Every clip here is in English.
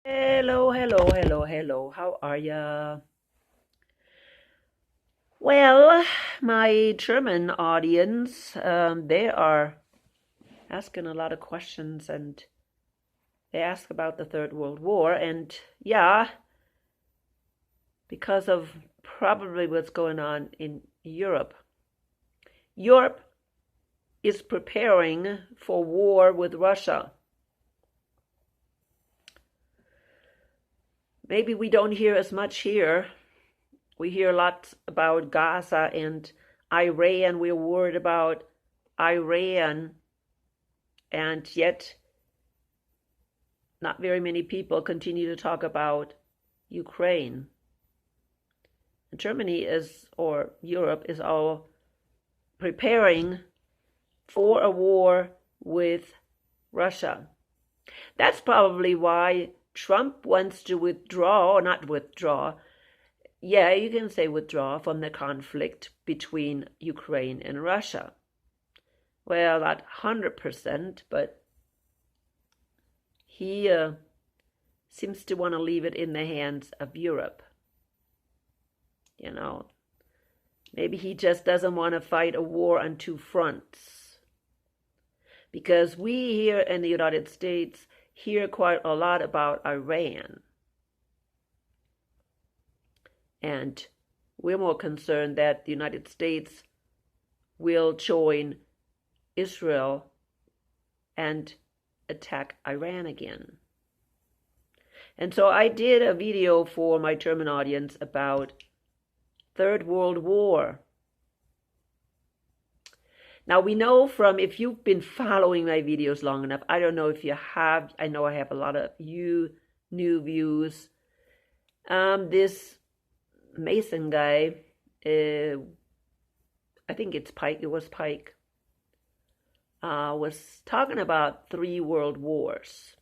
Hello. How are ya? Well, my German audience, they are asking a lot of questions and they ask about the Third World War. And yeah, because of probably what's going on in Europe. Europe is preparing for war with Russia. Maybe we don't hear as much here. We hear a lot about Gaza and Iran. We're worried about Iran, and yet not very many people continue to talk about Ukraine. Germany is, or Europe is all preparing for a war with Russia. That's probably why Trump wants to withdraw, or not withdraw, yeah, you can say withdraw from the conflict between Ukraine and Russia. Well, not 100%, but he seems to want to leave it in the hands of Europe. Maybe he just doesn't want to fight a war on two fronts. Because we here in the United States hear quite a lot about Iran. And we're more concerned that the United States will join Israel and attack Iran again. And so I did a video for my German audience about Third World War. Now we know from, if you've been following my videos long enough, I don't know if you have, I know I have a lot of you new views. This Mason guy, I think it's Pike, it was Pike, was talking about 3 world wars.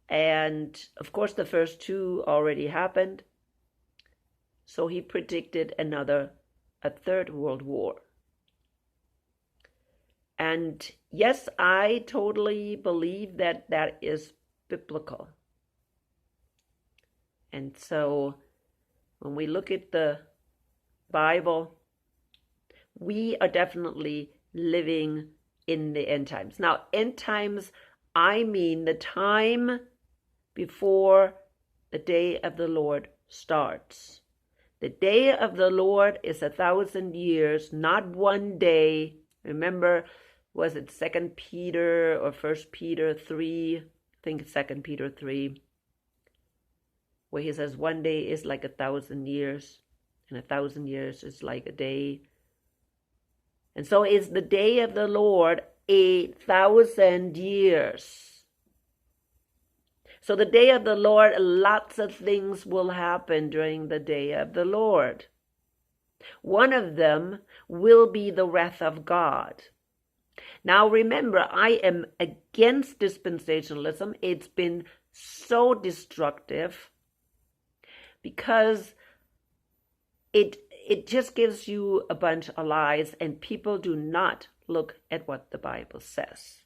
And of course the first 2 already happened. So he predicted a 3rd world war. And yes, I totally believe that that is biblical. And so when we look at the Bible, we are definitely living in the end times. Now, end times, I mean the time before the day of the Lord starts. The day of the Lord is 1,000 years, not one day. Remember, was it 2 Peter or 1 Peter 3? I think it's 2 Peter 3, where he says one day is like 1,000 years, and 1,000 years is like a day. And so is the day of the Lord 1,000 years. So the day of the Lord, lots of things will happen during the day of the Lord. One of them will be the wrath of God. Now remember, I am against dispensationalism. It's been so destructive because it just gives you a bunch of lies, and people do not look at what the Bible says.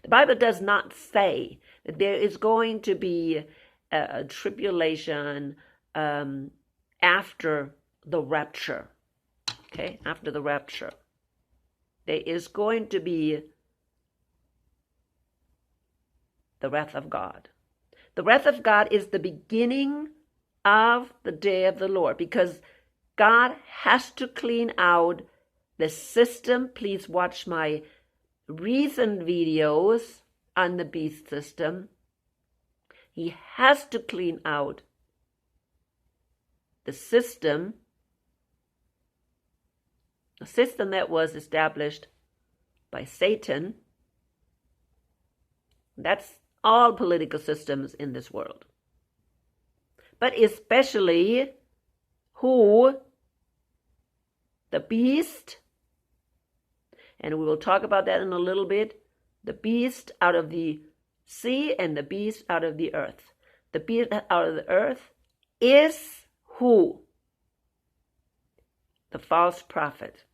The Bible does not say that there is going to be a tribulation after the rapture. Okay, after the rapture. There is going to be the wrath of God. The wrath of God is the beginning of the day of the Lord, because God has to clean out the system. Please watch my recent videos on the beast system. He has to clean out the system that was established by Satan. That's all political systems in this world. But especially who? The beast. And we will talk about that in a little bit. The beast out of the sea and the beast out of the earth. The beast out of the earth is who? The false prophet.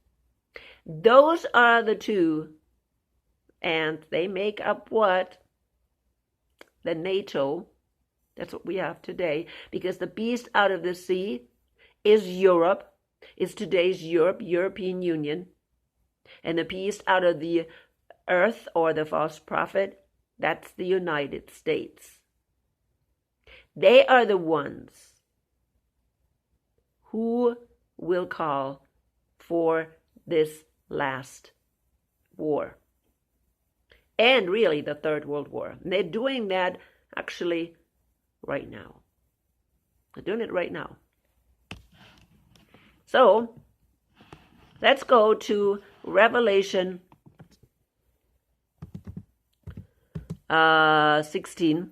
Those are the two, and they make up what? the NATO. That's what we have today, because the beast out of the sea is Europe, is today's Europe, European Union. And the beast out of the earth, or the false prophet, that's the United States. They are the ones who will call for this last war. And really the Third World War. And they're doing that actually right now. They're doing it right now. So let's go to Revelation 16.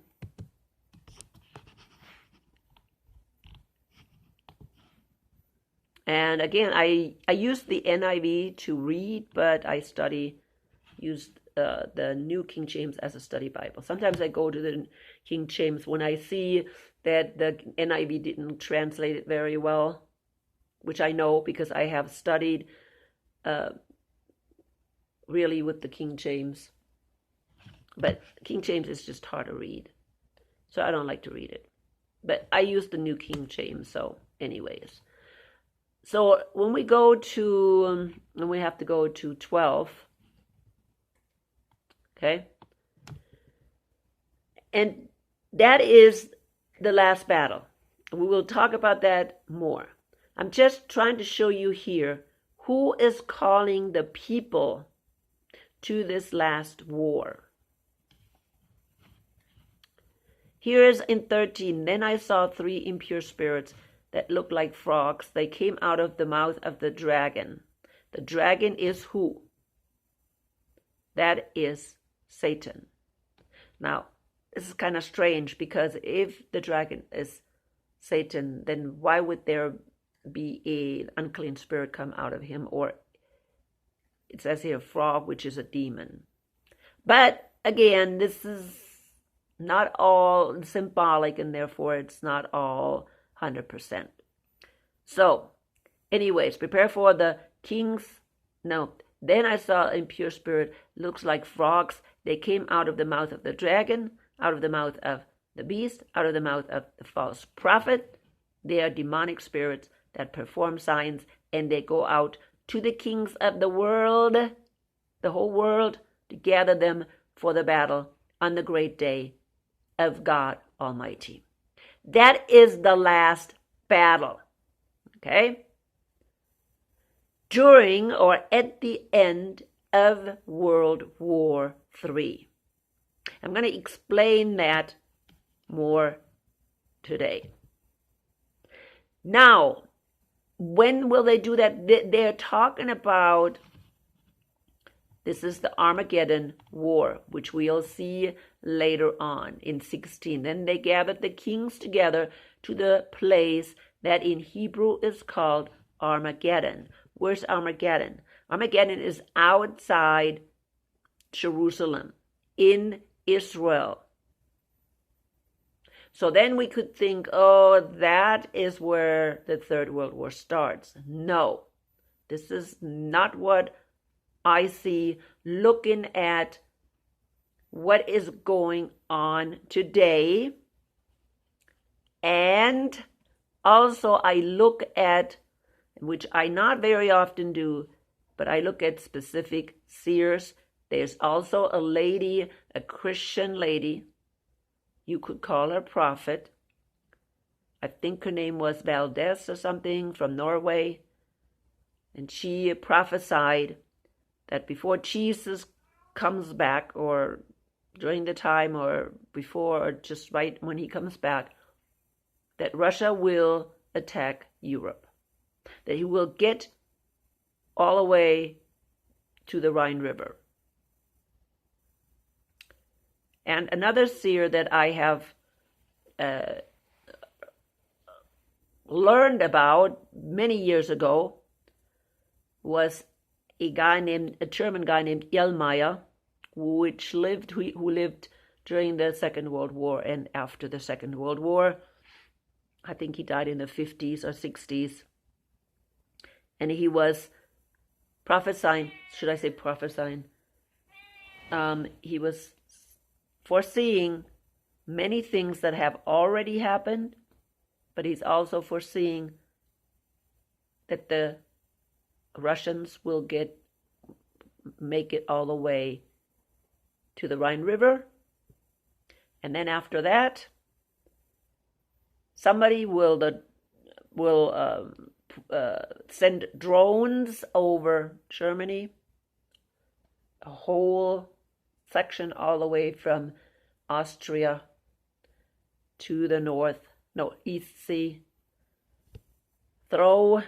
And again, I used the NIV to read, but I used the New King James as a study Bible. Sometimes I go to the King James when I see that the NIV didn't translate it very well, which I know because I have studied really with the King James. But King James is just hard to read, so I don't like to read it. But I use the New King James, so anyways. So when we go to, and we have to go to 12, okay? And that is the last battle. We will talk about that more. I'm just trying to show you here who is calling the people to this last war. Here is in 13, then I saw 3 impure spirits that looked like frogs. They came out of the mouth of the dragon. The dragon is who? That is Satan. Now, this is kind of strange, because if the dragon is Satan, then why would there be an unclean spirit come out of him? Or it says here frog, which is a demon. But again, this is not all symbolic, and therefore it's not all 100%. So, anyways, prepare for the king's. No, then I saw an impure spirit, looks like frogs. They came out of the mouth of the dragon, out of the mouth of the beast, out of the mouth of the false prophet. They are demonic spirits that perform signs, and they go out to the kings of the world, the whole world, to gather them for the battle on the great day of God Almighty. That is the last battle, okay? During or at the end of World War III. I'm going to explain that more today. Now, when will they do that? They're talking about, this is the Armageddon War, which we'll see later on in 16. Then they gathered the kings together to the place that in Hebrew is called Armageddon. Where's Armageddon? Armageddon is outside Jerusalem, in Israel. So then we could think, oh, that is where the Third World War starts. No, this is not what I see looking at what is going on today. And also I look at, which I not very often do, but I look at specific seers. There's also a lady, a Christian lady, you could call her prophet. I think her name was Valdez or something, from Norway. And she prophesied that before Jesus comes back, or during the time, or before, or just right when he comes back, that Russia will attack Europe. That he will get all the way to the Rhine River. And another seer that I have learned about many years ago was a German guy named Ellmeyer, who lived during the Second World War and after the Second World War. I think he died in the 50s or 60s. And he was prophesying, should I say prophesying? He was foreseeing many things that have already happened, but he's also foreseeing that the Russians will make it all the way to the Rhine River. And then after that, somebody will send drones over Germany, a whole section all the way from Austria to the East Sea, throw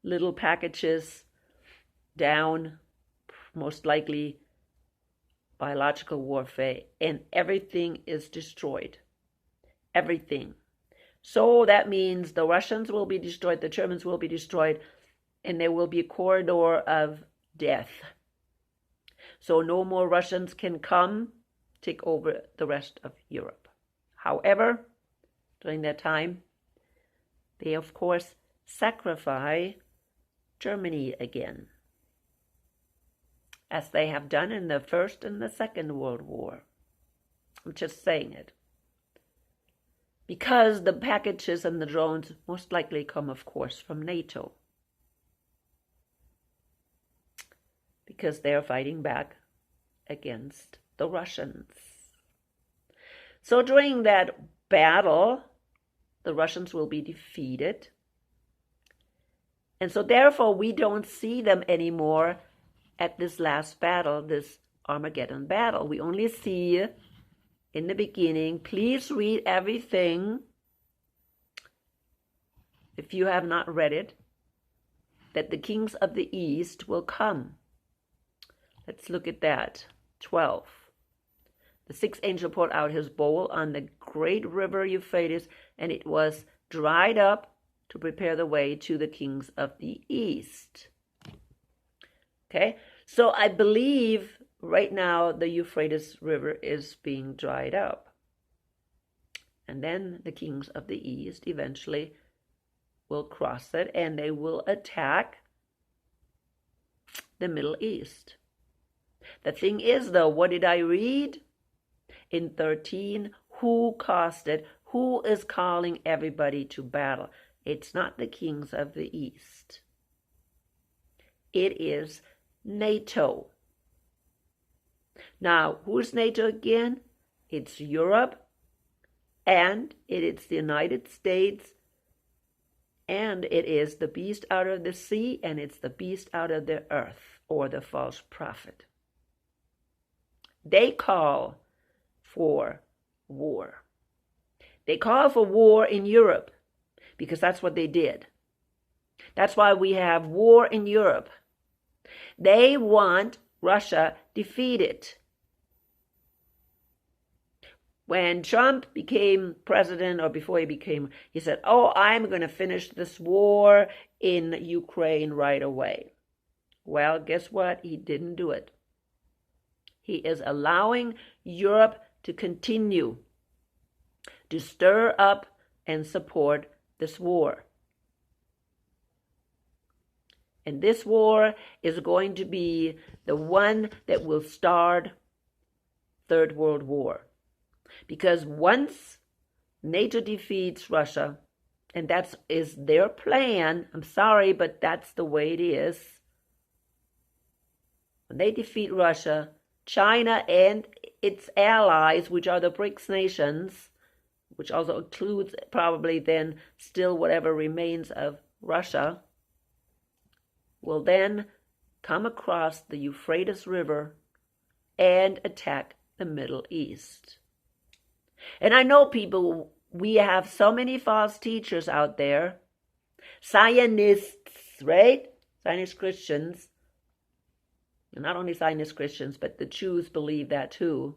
little packages down, most likely biological warfare, and everything is destroyed. Everything. So that means the Russians will be destroyed, the Germans will be destroyed, and there will be a corridor of death. So no more Russians can come take over the rest of Europe. However, during that time, they of course sacrifice Germany again, as they have done in the First and the Second World War. I'm just saying it. Because the packages and the drones most likely come, of course, from NATO. Because they're fighting back against the Russians. So during that battle, the Russians will be defeated. And so therefore we don't see them anymore at this last battle, this Armageddon battle. We only see in the beginning. Please read everything, if you have not read it, that the kings of the east will come. Let's look at that. 12. The sixth angel poured out his bowl on the great river Euphrates, and it was dried up to prepare the way to the kings of the east. Okay, so I believe right now the Euphrates River is being dried up. And then the kings of the east eventually will cross it, and they will attack the Middle East. The thing is, though, what did I read? In 13, who caused it? Who is calling everybody to battle? It's not the kings of the east. It is NATO. Now, who's NATO again? It's Europe, and it's the United States, and it is the beast out of the sea, and it's the beast out of the earth, or the false prophet. They call for war. They call for war in Europe, because that's what they did. That's why we have war in Europe. They want Russia defeated. When Trump became president, or before he said, oh, I'm going to finish this war in Ukraine right away. Well, guess what? He didn't do it. He is allowing Europe to continue to stir up and support this war. And this war is going to be the one that will start Third World War. Because once NATO defeats Russia, and that is their plan, I'm sorry, but that's the way it is. When they defeat Russia, China and its allies, which are the BRICS nations, which also includes probably then still whatever remains of Russia, will then come across the Euphrates River and attack the Middle East. And I know people, we have so many false teachers out there, Zionists, right? Zionist Christians. And not only Zionist Christians, but the Jews believe that too.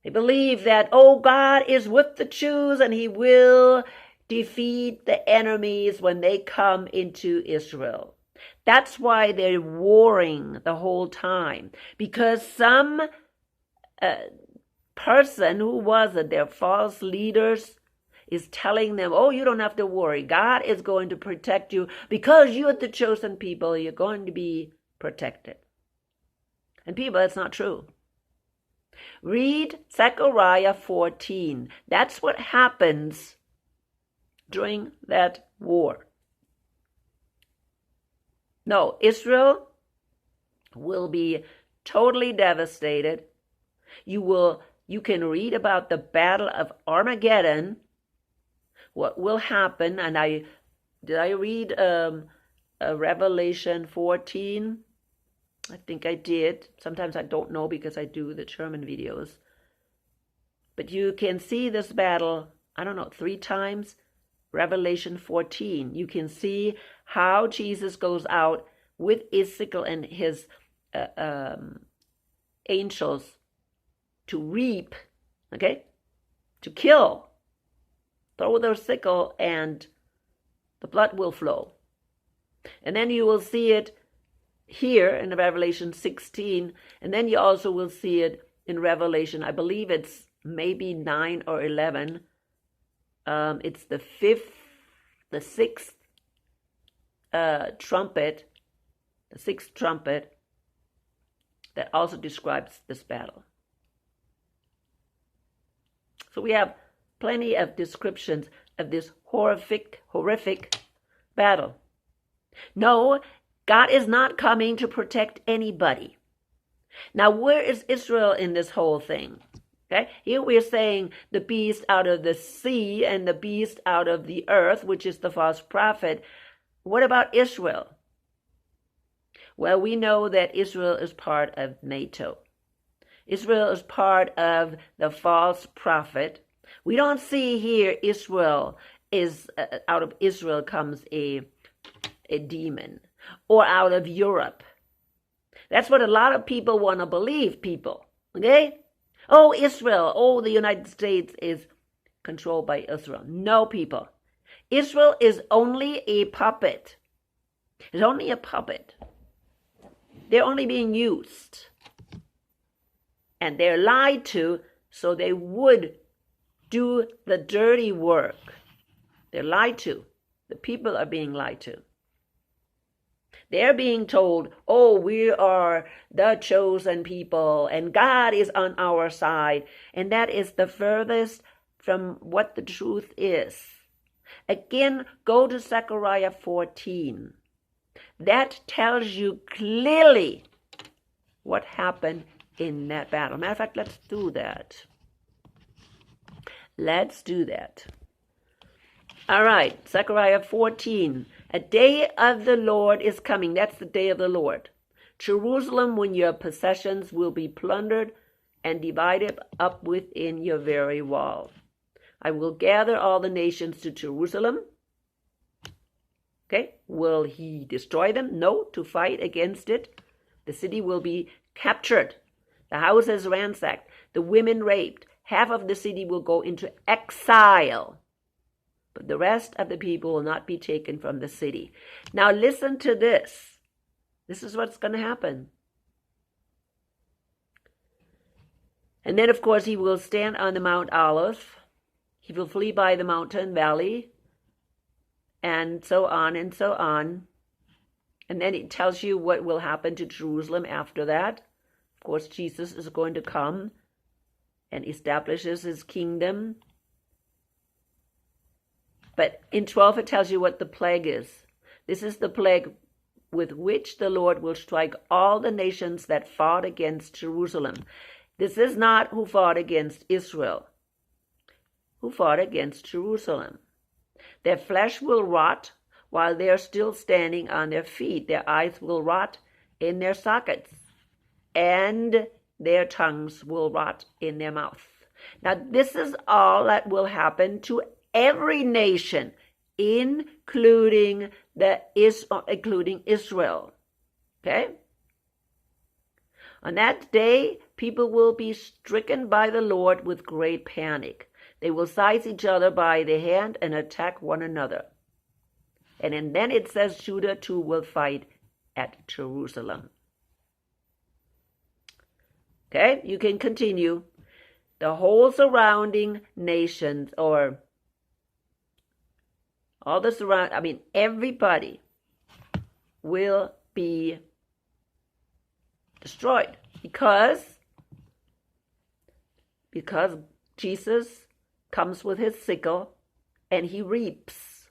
They believe that, oh, God is with the Jews and he will defeat the enemies when they come into Israel. That's why they're warring the whole time. Because some person, who was it, their false leaders, is telling them, oh, you don't have to worry. God is going to protect you. Because you're the chosen people, you're going to be protected. And people, that's not true. Read Zechariah 14. That's what happens during that war. No, Israel will be totally devastated. You can read about the Battle of Armageddon, what will happen. And did I read Revelation 14? I think I did. Sometimes I don't know because I do the German videos. But you can see this battle, I don't know, 3 times. Revelation 14. You can see how Jesus goes out with Ezekiel and his angels to reap, okay, to kill. Throw their sickle and the blood will flow. And then you will see it here in Revelation 16, and then you also will see it in Revelation, I believe it's maybe 9 or 11. It's the 6th trumpet, the 6th trumpet, that also describes this battle. So we have plenty of descriptions of this horrific battle. No, God is not coming to protect anybody. Now, where is Israel in this whole thing? Okay, here we're saying the beast out of the sea and the beast out of the earth, which is the false prophet. What about Israel? Well, we know that Israel is part of NATO. Israel is part of the false prophet. We don't see here Israel is, out of Israel comes a demon, or out of Europe. That's what a lot of people want to believe, people. Okay? Oh, Israel. Oh, the United States is controlled by Israel. No, people. Israel is only a puppet. It's only a puppet. They're only being used. And they're lied to so they would do the dirty work. They're lied to. The people are being lied to. They're being told, oh, we are the chosen people and God is on our side. And that is the furthest from what the truth is. Again, go to Zechariah 14. That tells you clearly what happened in that battle. Matter of fact, let's do that. Let's do that. All right, Zechariah 14. A day of the Lord is coming. That's the day of the Lord. Jerusalem, when your possessions will be plundered and divided up within your very wall. I will gather all the nations to Jerusalem. Okay, will he destroy them? No, to fight against it. The city will be captured. The houses ransacked. The women raped. Half of the city will go into exile. But the rest of the people will not be taken from the city. Now listen to this. This is what's going to happen. And then, of course, he will stand on the Mount Olive. He will flee by the mountain valley. And so on and so on. And then it tells you what will happen to Jerusalem after that. Of course, Jesus is going to come and establishes his kingdom. But in 12 it tells you what the plague is. This is the plague with which the Lord will strike all the nations that fought against Jerusalem. This is not who fought against Israel, who fought against Jerusalem. Their flesh will rot while they are still standing on their feet. Their eyes will rot in their sockets, and their tongues will rot in their mouth. Now, this is all that will happen to every nation, including Israel. Okay? On that day, people will be stricken by the Lord with great panic. They will seize each other by the hand and attack one another. And then it says Judah too will fight at Jerusalem. Okay, you can continue. The whole surrounding nations, or all the everybody will be destroyed because because Jesus comes with his sickle and he reaps.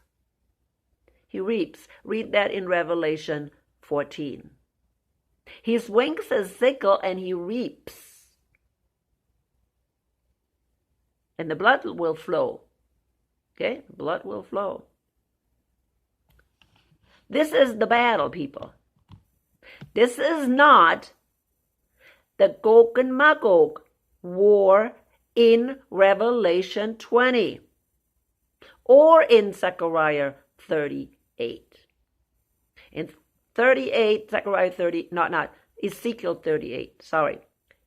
He reaps. Read that in Revelation 14. He swings his sickle and he reaps. And the blood will flow. Okay? Blood will flow. This is the battle, people. This is not the Gog and Magog war in Revelation 20 or in Zechariah 38. In 38, Zechariah 30, not Ezekiel 38, sorry.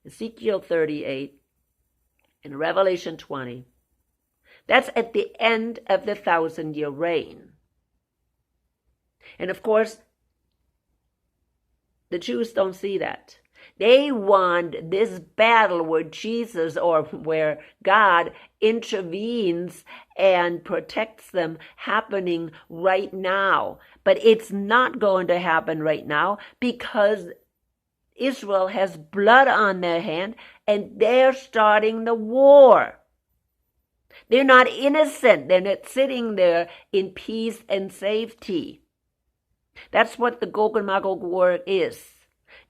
Ezekiel 38 in Revelation 20. That's at the end of the 1,000-year reign. And of course, the Jews don't see that. They want this battle where Jesus or where God intervenes and protects them happening right now. But it's not going to happen right now because Israel has blood on their hand and they're starting the war. They're not innocent. They're not sitting there in peace and safety. That's what the Gog and Magog war is.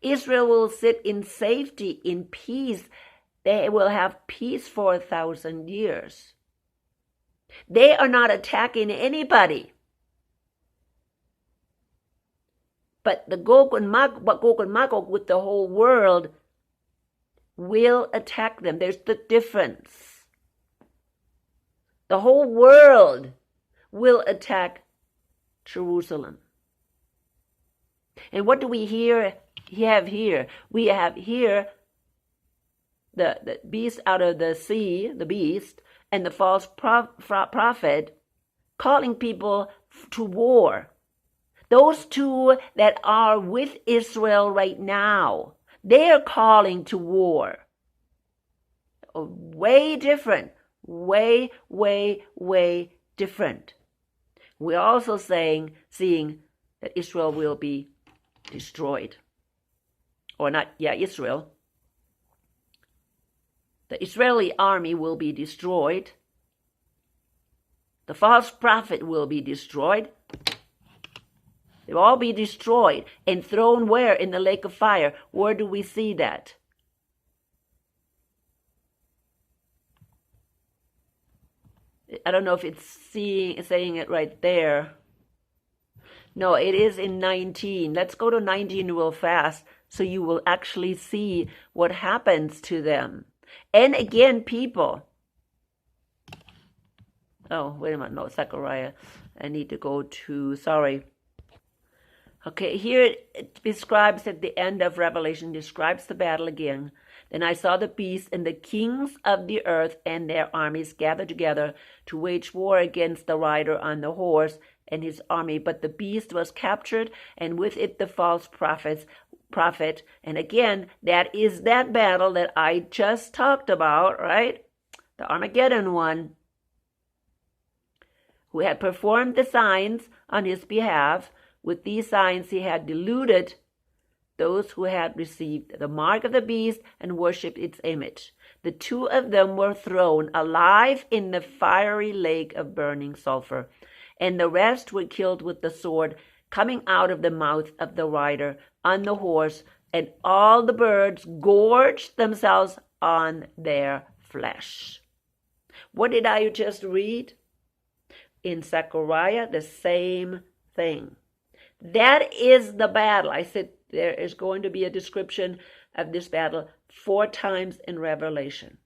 Israel will sit in safety, in peace. They will have peace for 1,000 years. They are not attacking anybody. But the Gog and Magog with the whole world will attack them. There's the difference. The whole world will attack Jerusalem. And what do we have here? We have here the beast out of the sea, the beast, and the false prophet calling people to war. Those two that are with Israel right now, they are calling to war. Way different. Way different. We're also seeing that Israel will be destroyed. Or not, Israel. The Israeli army will be destroyed. The false prophet will be destroyed. They'll all be destroyed and thrown where? In the lake of fire. Where do we see that? I don't know if it's saying it right there. No, it is in 19. Let's go to 19 real fast so you will actually see what happens to them. And again, people. Oh, wait a minute. No, Zechariah. I need to go to, sorry. Okay, here it describes at the end of Revelation, describes the battle again. Then I saw the beast and the kings of the earth and their armies gathered together to wage war against the rider on the horse and his army. But the beast was captured, and with it the false prophet. And again, that is that battle that I just talked about, right? The Armageddon one. Who had performed the signs on his behalf. With these signs he had deluded those who had received the mark of the beast and worshipped its image. The two of them were thrown alive in the fiery lake of burning sulfur, and the rest were killed with the sword coming out of the mouth of the rider on the horse, and all the birds gorged themselves on their flesh. What did I just read? In Zechariah, the same thing. That is the battle. I said there is going to be a description of this battle 4 times in Revelation.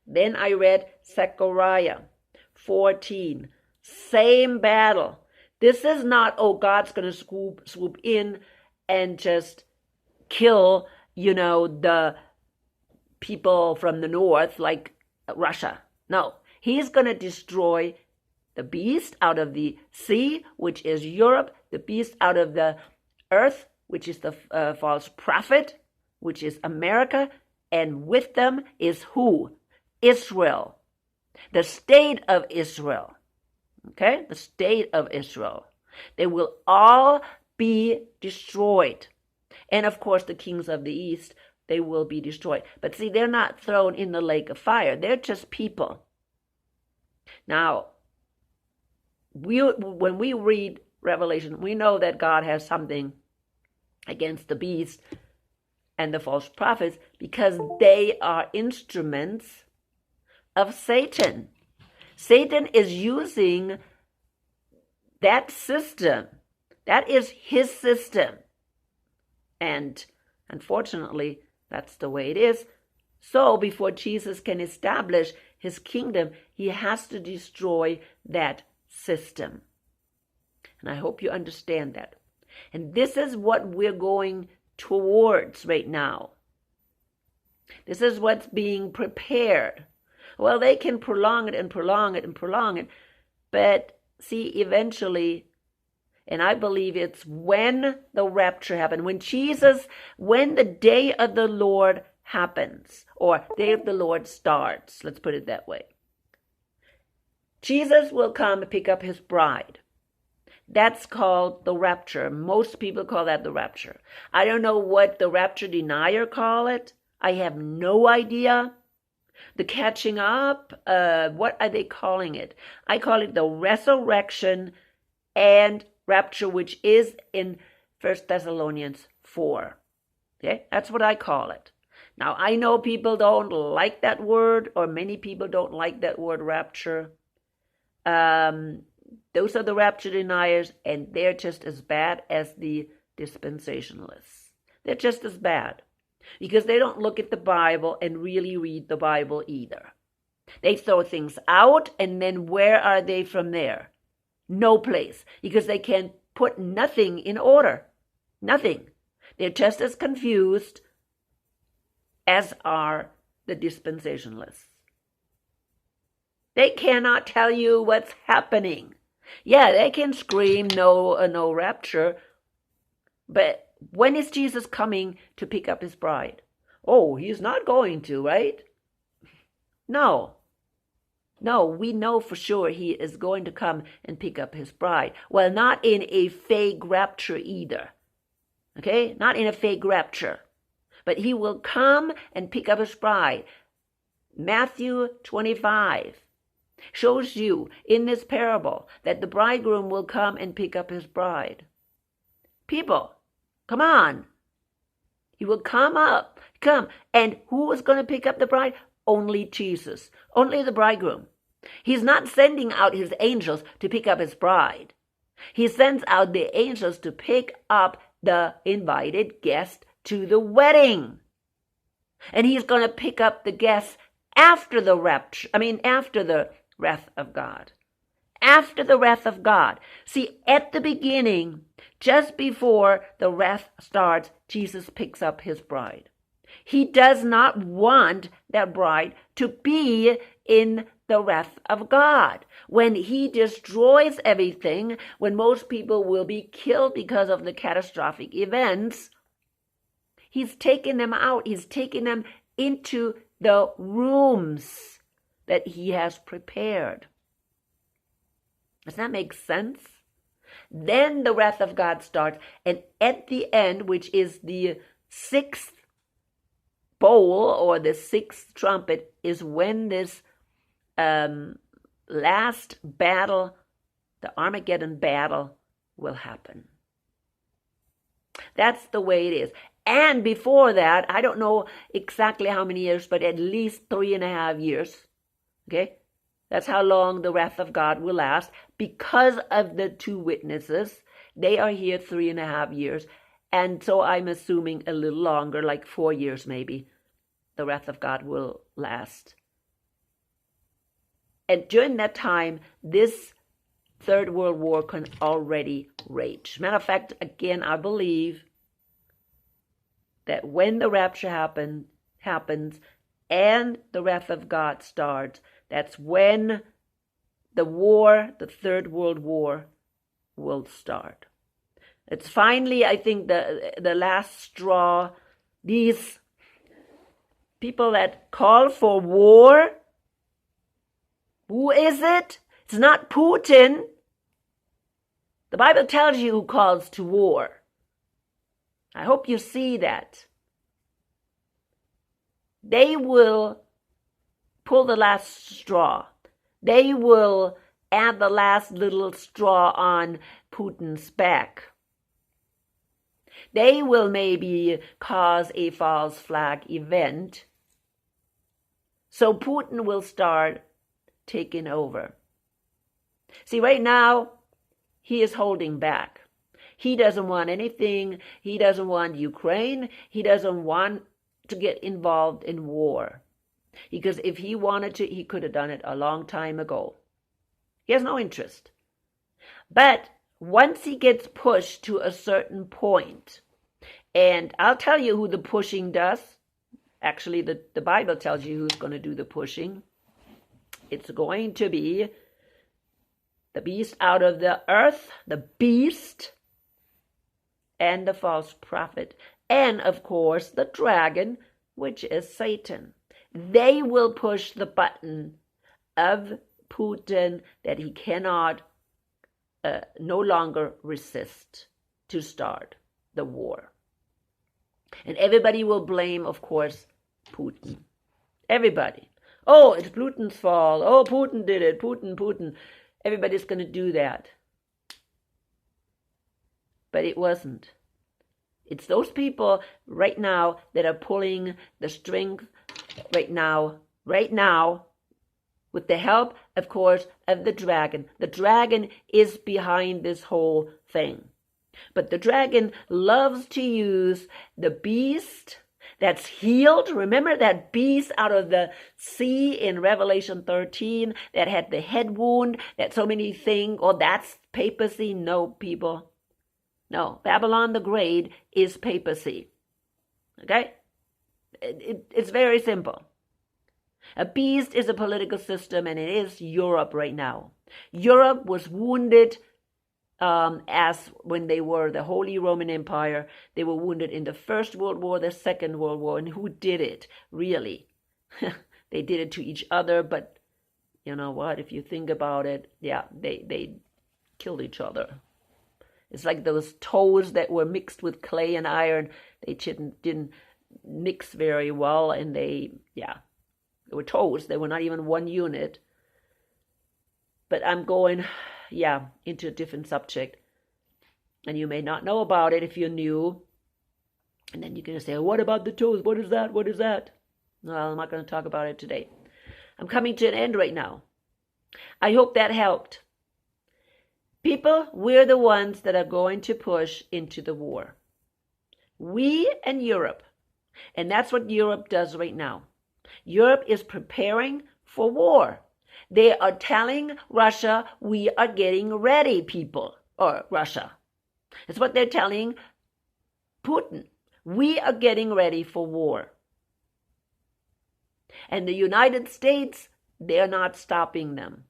Then I read Zechariah 14. Same battle. This is not, oh, God's going to swoop in and just kill, the people from the north like Russia. No, he's going to destroy the beast out of the sea, which is Europe, the beast out of the earth, which is the false prophet, which is America, and with them is who? Israel. The state of Israel. Okay? The state of Israel. They will all be destroyed. And of course, the kings of the east they will be destroyed. But see, they're not thrown in the lake of fire. They're just people. Now, when we read Revelation, we know that God has something against the beast and the false prophets because they are instruments of Satan. Satan is using that system. That is his system. And unfortunately, that's the way it is. So before Jesus can establish his kingdom, he has to destroy that system. And I hope you understand that. And this is what we're going towards right now. This is what's being prepared. Well, they can prolong it and prolong it and prolong it. But see, eventually, and I believe it's when the rapture happens, when the day of the Lord happens, or day of the Lord starts, let's put it that way. Jesus will come and pick up his bride. That's called the rapture. Most people call that the rapture. I don't know what the rapture denier call it. I have no idea. The catching up, what are they calling it? I call it the resurrection and rapture, which is in 1 Thessalonians 4. Okay, that's what I call it. Now, I know people don't like that word, or many people don't like that word rapture. Those are the rapture deniers, and they're just as bad as the dispensationalists. They're just as bad because they don't look at the Bible and really read the Bible either. They throw things out, and then where are they from there? No place, because they can put nothing in order. Nothing. They're just as confused as are the dispensationalists. They cannot tell you what's happening. Yeah, they can scream no rapture, but when is Jesus coming to pick up his bride? Oh, he's not going to, right? No, we know for sure he is going to come and pick up his bride. Well, not in a fake rapture either. Okay? Not in a fake rapture. But he will come and pick up his bride. Matthew 25 shows you in this parable that the bridegroom will come and pick up his bride. People, come on. He will come. And who is going to pick up the bride? Only Jesus. Only the bridegroom. He's not sending out his angels to pick up his bride. He sends out the angels to pick up the invited guest to the wedding. And he's going to pick up the guests after the rapture. After the wrath of God. After the wrath of God. See, at the beginning, just before the wrath starts, Jesus picks up his bride. He does not want that bride to be in the wrath of God. When he destroys everything, when most people will be killed because of the catastrophic events, he's taking them out. He's taking them into the rooms that he has prepared. Does that make sense? Then the wrath of God starts, and at the end, which is the sixth bowl or the sixth trumpet, is when this last battle, the Armageddon battle, will happen. That's the way it is. And before that, I don't know exactly how many years, but at least 3.5 years. Okay? That's how long the wrath of God will last. Because of the two witnesses, they are here 3.5 years. And so I'm assuming a little longer, like 4 years maybe, the wrath of God will last. And during that time, this Third World War can already rage. Matter of fact, again, I believe that when the rapture happens and the wrath of God starts, that's when the war, the Third World War, will start. It's finally, I think, the last straw. These people that call for war, who is it? It's not Putin. The Bible tells you who calls to war. I hope you see that. They will pull the last straw. They will add the last little straw on Putin's back. They will maybe cause a false flag event. So Putin will start taking over. See, right now, he is holding back. He doesn't want anything. He doesn't want Ukraine. He doesn't want to get involved in war. Because if he wanted to, he could have done it a long time ago. He has no interest. But once he gets pushed to a certain point, and I'll tell you who the pushing does. Actually, the Bible tells you who's going to do the pushing. It's going to be the beast out of the earth, the beast, and the false prophet, and of course the dragon, which is Satan. They will push the button of Putin that he cannot no longer resist to start the war. And everybody will blame, of course, Putin. Everybody. Oh, it's Putin's fault. Oh, Putin did it. Putin. Everybody's going to do that. But it wasn't. It's those people right now that are pulling the strength right now, with the help, of course, of the dragon. The dragon is behind this whole thing. But the dragon loves to use the beast that's healed. Remember that beast out of the sea in Revelation 13 that had the head wound, that so many think, oh, that's papacy? No, people. No, Babylon the Great is papacy. Okay? It's very simple. A beast is a political system, and it is Europe right now. Europe was wounded as when they were the Holy Roman Empire. They were wounded in the First World War, the Second World War. And who did it, really? They did it to each other, but you know what? If you think about it, yeah, they killed each other. It's like those toes that were mixed with clay and iron. They didn't mix very well, and they were toes. They were not even one unit. But I'm going, into a different subject. And you may not know about it if you're new. And then you're going to say, what about the toes? What is that? What is that? Well, I'm not going to talk about it today. I'm coming to an end right now. I hope that helped. People, we're the ones that are going to push into the war. We and Europe. And that's what Europe does right now. Europe is preparing for war. They are telling Russia, we are getting ready, people. Or Russia. That's what they're telling Putin. We are getting ready for war. And the United States, they're not stopping them.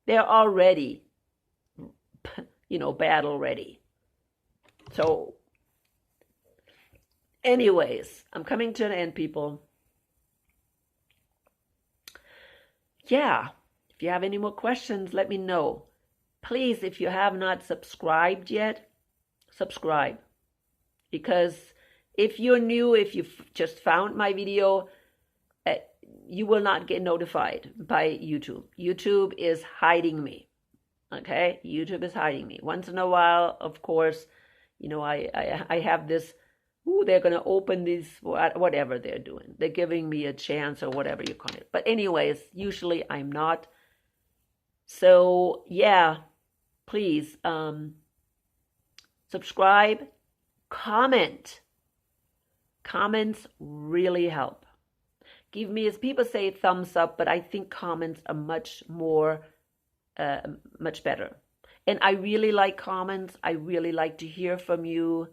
They're already, battle ready. So, anyways, I'm coming to an end, people. Yeah, if you have any more questions, let me know. Please, if you have not subscribed yet, subscribe. Because if you're new, if you've just found my video, you will not get notified by YouTube. YouTube is hiding me. Okay? YouTube is hiding me. Once in a while, of course, I have this, they're going to open these, whatever they're doing. They're giving me a chance or whatever you call it. But anyways, usually I'm not. So, yeah, please subscribe, comment. Comments really help. Give me, as people say, thumbs up, but I think comments are much better. And I really like comments. I really like to hear from you.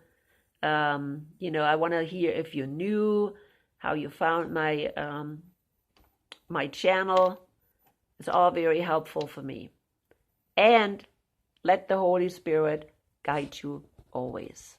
I want to hear if you're new, how you found my my channel. It's all very helpful for me. And let the Holy Spirit guide you always.